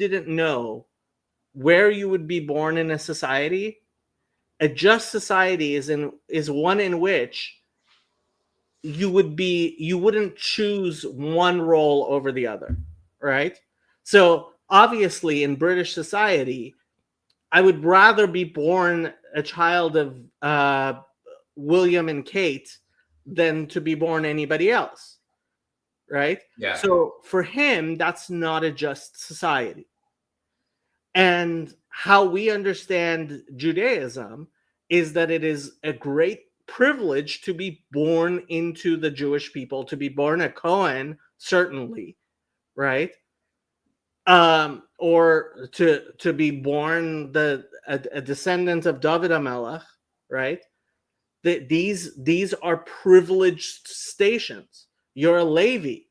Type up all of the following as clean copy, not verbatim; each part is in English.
you didn't know where you would be born in a society, a just society is one in which you wouldn't choose one role over the other, right? So obviously in British society, I would rather be born a child of William and Kate than to be born anybody else, right? Yeah. So for him, that's not a just society. And how we understand Judaism is that it is a great privilege to be born into the Jewish people, to be born a Cohen, certainly, right? Or to be born a descendant of David HaMelech, right? These are privileged stations. You're a Levi.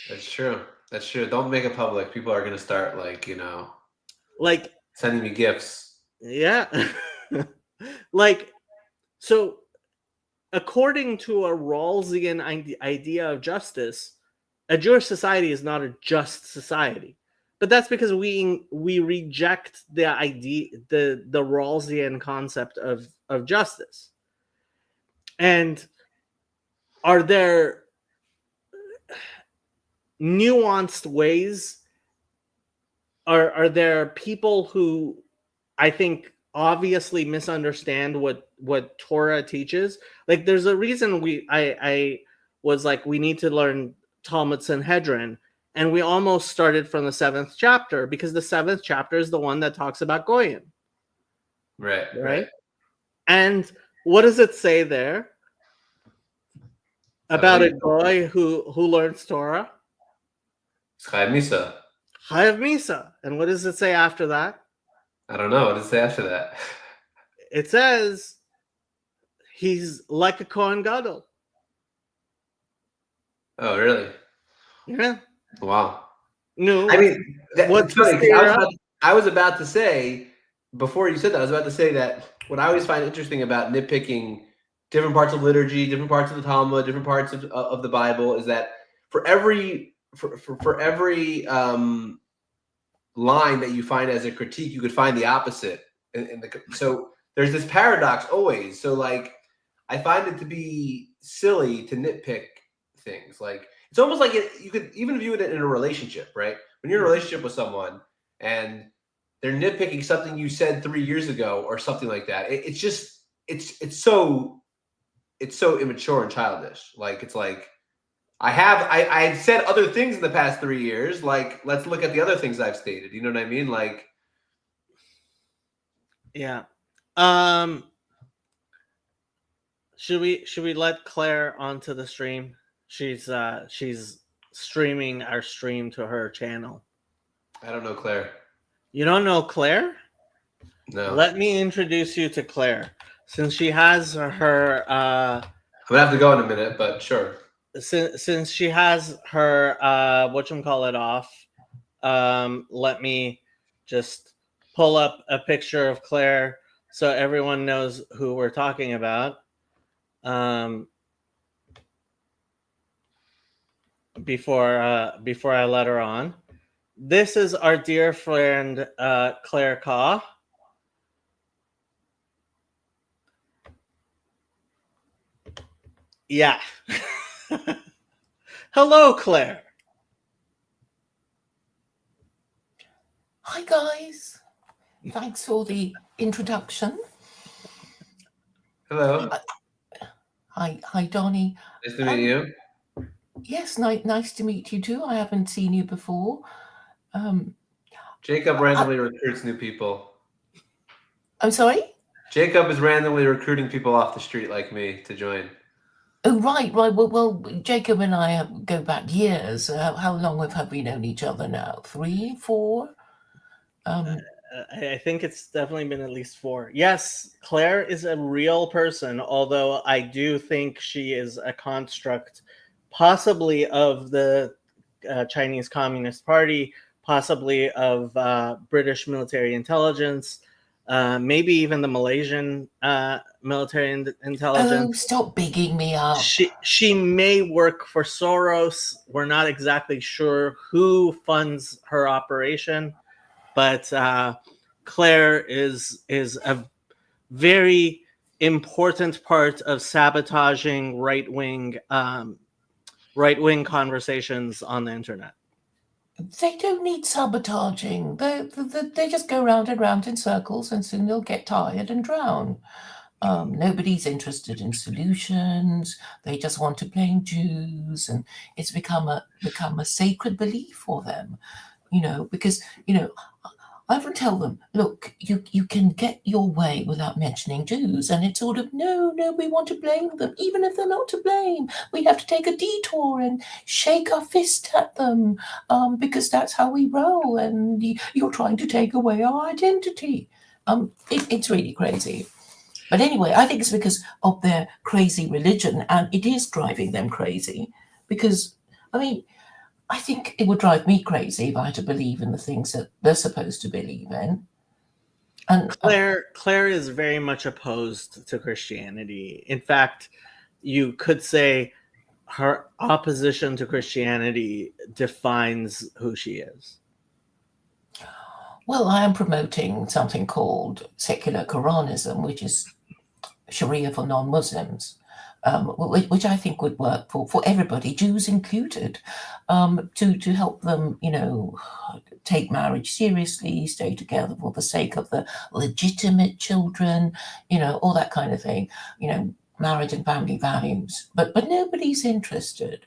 That's true. That's true. Don't make it public. People are going to start like sending me gifts. Yeah. So according to a Rawlsian idea of justice, a Jewish society is not a just society. But that's because we reject the Rawlsian concept of justice. And are there nuanced ways? Are there people who I think obviously misunderstand what Torah teaches? Like, there's a reason I was like, we need to learn Talmud Sanhedrin, and we almost started from the 7th chapter, because the 7th chapter is the one that talks about Goyim. Right. And what does it say there about a Goy who learns Torah? Chayav Misa. Chayav Misa. And what does it say after that? I don't know. What does it say after that? It says he's like a Kohen Gadol. Oh, really? Yeah. Wow. No. I mean, what's funny, I was about to say, before you said that, I was about to say that what I always find interesting about nitpicking different parts of liturgy, different parts of the Talmud, different parts of the Bible is that for every line that you find as a critique, you could find the opposite. So there's this paradox always. So like, I find it to be silly to nitpick things. Like, it's almost like you could even view it in a relationship, right? When you're in a relationship with someone and they're nitpicking something you said 3 years ago or something like that, it's so immature and childish. Like, it's like, I've said other things in the past 3 years. Like, let's look at the other things I've stated. You know what I mean? Like, yeah. Should we let Claire onto the stream? She's streaming our stream to her channel. I don't know Claire. You don't know Claire? No. Let me introduce you to Claire, since she has her. I'm gonna have to go in a minute, but sure. Since she has her whatchamacallit off, let me just pull up a picture of Claire so everyone knows who we're talking about. Before I let her on. This is our dear friend Claire Kaw. Yeah. Hello, Claire. Hi, guys. Thanks for the introduction. Hello. Hi, Donnie. Nice to meet you. Yes, nice to meet you too. I haven't seen you before. Jacob randomly recruits new people. I'm sorry? Jacob is randomly recruiting people off the street like me to join. Oh, right. Well, Jacob and I go back years. How long have we known each other now? 3, 4? I think it's definitely been at least 4. Yes, Claire is a real person, although I do think she is a construct, possibly of the Chinese Communist Party, possibly of British military intelligence. maybe even the Malaysian military Oh, intelligence. stop bigging me up. She may work for Soros. We're not exactly sure who funds her operation, but Claire is a very important part of sabotaging right-wing conversations on the internet. They don't need sabotaging. They just go round and round in circles, and soon they'll get tired and drown. Nobody's interested in solutions. They just want to blame Jews, and it's become a sacred belief for them. Because I often tell them, look, you can get your way without mentioning Jews, and it's sort of no, we want to blame them, even if they're not to blame. We have to take a detour and shake our fist at them, because that's how we roll, and you're trying to take away our identity. It's really crazy. But anyway, I think it's because of their crazy religion, and it is driving them crazy. Because, I mean, I think it would drive me crazy if I had to believe in the things that they're supposed to believe in. And Claire is very much opposed to Christianity. In fact, you could say her opposition to Christianity defines who she is. well, I am promoting something called Secular Koranism, which is Sharia for non-Muslims, which I think would work for everybody, Jews included, to help them, take marriage seriously, stay together for the sake of the legitimate children, all that kind of thing, marriage and family values. But nobody's interested.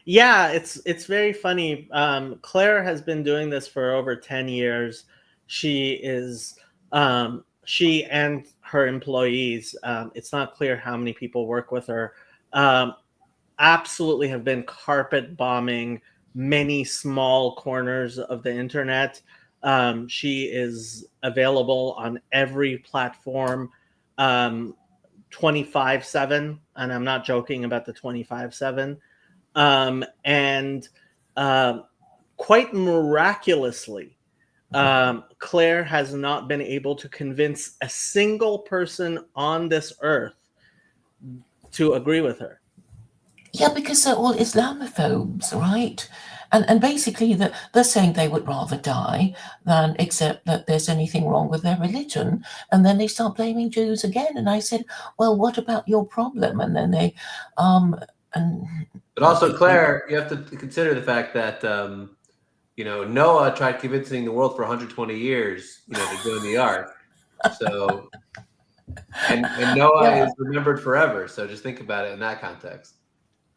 Yeah, it's very funny. Claire has been doing this for over 10 years. She and her employees, it's not clear how many people work with her, absolutely have been carpet bombing many small corners of the internet. She is available on every platform 24/7, and I'm not joking about the 24/7. And quite miraculously, Claire has not been able to convince a single person on this earth to agree with her. Yeah, because they're all Islamophobes, right? And basically they're saying they would rather die than accept that there's anything wrong with their religion. And then they start blaming Jews again. And I said, well, what about your problem? And then they But also, Claire, you have to consider the fact that Noah tried convincing the world for 120 years, to join the ark. So, and Noah is remembered forever. So just think about it in that context.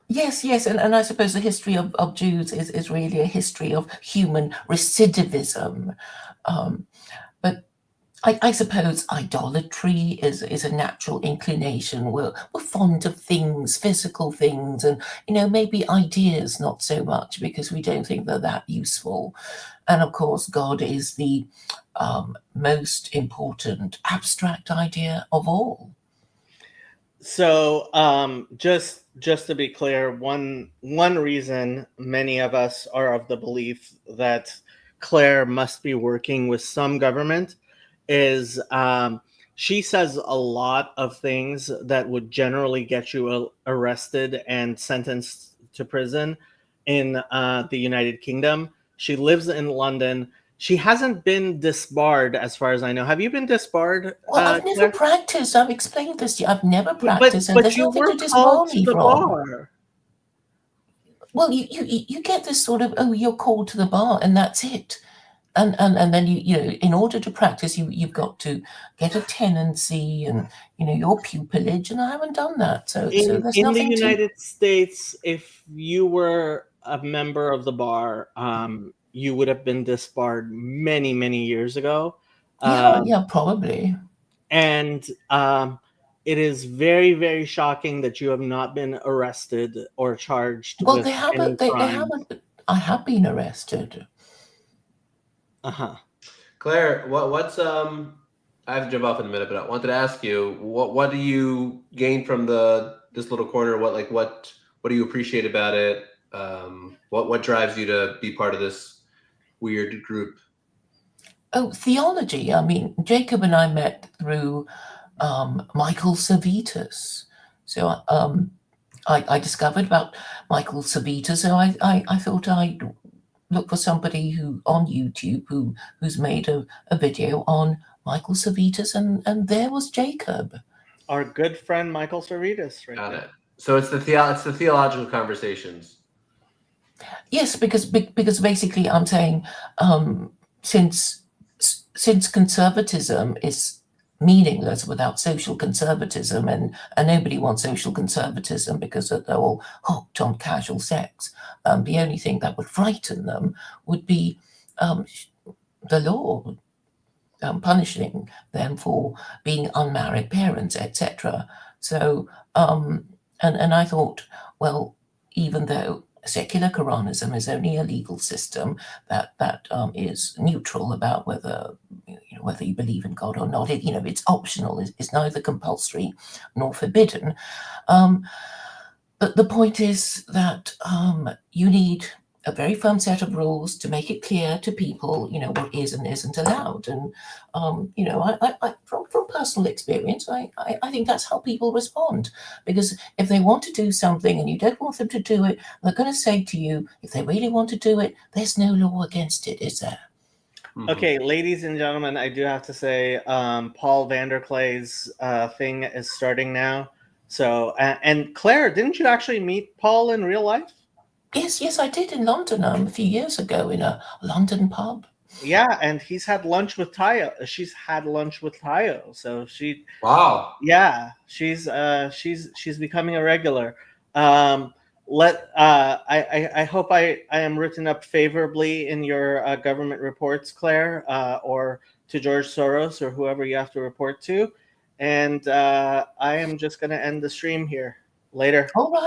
Yes, and I suppose the history of Jews is really a history of human recidivism. But I suppose idolatry is a natural inclination. We're fond of things, physical things, and maybe ideas not so much, because we don't think they're that useful. And of course, God is the most important abstract idea of all. So just to be clear, one reason many of us are of the belief that Claire must be working with some government is she says a lot of things that would generally get you arrested and sentenced to prison in the United Kingdom. She lives in London. She hasn't been disbarred, as far as I know. Have you been disbarred? Well, I've never practiced. I've explained this to you. I've never practiced, and but there's you nothing were to disbar called to me the from. bar. Well, you get this sort of, you're called to the bar, and that's it. And then you in order to practice, you've got to get a tenancy and your pupillage, and I haven't done that. So there's In nothing the to. United States, if you were a member of the bar, you would have been disbarred many years ago. Yeah, probably. And it is very shocking that you have not been arrested or charged Well, with they haven't. any They crimes. haven't. I have been arrested. Claire, what's I have to jump off in a minute, but I wanted to ask you, what do you gain from this little corner? What do you appreciate about it? What drives you to be part of this weird group? Oh, theology. I mean, Jacob and I met through Michael Servetus. So I discovered about Michael Servetus, so I thought I'd look for somebody who on YouTube who's made a video on Michael Servetus, and there was Jacob. Our good friend Michael Servetus, right Got there. it. So it's the theological conversations. Yes, because basically I'm saying since conservatism is meaningless without social conservatism, and nobody wants social conservatism because they're all hooked on casual sex. The only thing that would frighten them would be the law punishing them for being unmarried parents, etc. So, and I thought, well, even though secular Koranism is only a legal system that is neutral about whether whether you believe in God or not, it's optional. It's neither compulsory nor forbidden. But the point is that you need a very firm set of rules to make it clear to people, what is and isn't allowed. And, I from personal experience, I think that's how people respond. Because if they want to do something and you don't want them to do it, they're going to say to you, if they really want to do it, there's no law against it, is there? Mhm. Okay, ladies and gentlemen, I do have to say, Paul Vanderklay's thing is starting now. So, and Claire, didn't you actually meet Paul in real life? Yes, I did in London a few years ago in a London pub. Yeah, and he's had lunch with Tayo. She's had lunch with Tayo. So Wow. yeah, she's becoming a regular. I hope I am written up favorably in your government reports, Claire, or to George Soros or whoever you have to report to. And I am just going to end the stream here. Later. All right.